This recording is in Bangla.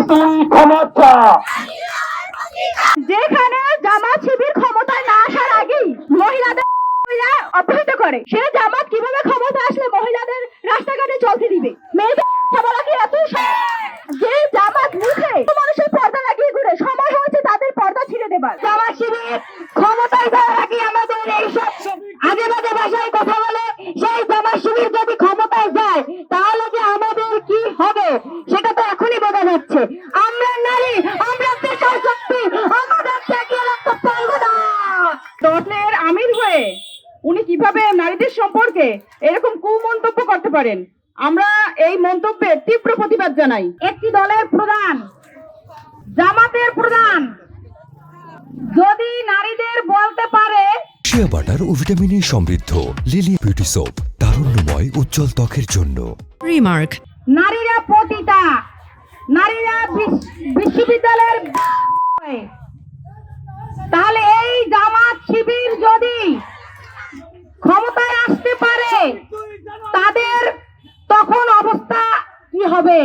রাজনীতি ক্ষমতা। যেখানে জামাত শিবির ক্ষমতায় না আসার আগেই মহিলাদের অপহৃত করে, সে জামাত কিভাবে ক্ষমতা আসলে মহিলাদের রাস্তাঘাটে চলতে দিবে? মেয়েদের বলা কি এত যে জামাত মুখে মানুষের পর্দা লাগিয়ে ঘুরে, সময় হয়েছে তাদের পর্দা ছিঁড়ে দেবার। জামাত শিবির ক্ষমতায় যাওয়ার আগে আমাদের এইসব আজে বাজে ভাষায় কথা বলে, সেই জামাত শিবির যদি ক্ষমতায় যায় তাহলে যে আমাদের কি হবে সেটা তো এখনই বোঝা যাচ্ছে। আমরা নারী, আমরা দেশের শক্তি, আমাদের ত্যাগের রক্ত পাইবে না। দলের আমির হয়ে উনি কিভাবে নারীদের সম্পর্কে এরকম কুমন্তব্য করতে পারেন? আমরা এই মন্তব্যের তীব্র প্রতিবাদ জানাই। একটি দলের প্রধান, জামাতের প্রধান যদি নারীদের বলতে পারে শিয়া বাটার ও ভিটামিনে সমৃদ্ধ লিলি বিউটি সোপ, তারুণ্যময় উজ্জ্বল ত্বকের জন্য। রিমার্ক, নারীরা পতিতা, নারীরা বিশ্ববিদ্যালয়ের, তাহলে এই জামাত শিবির যদি ক্ষমতায় আসতে পারে তাদের তখন অবস্থা কি হবে?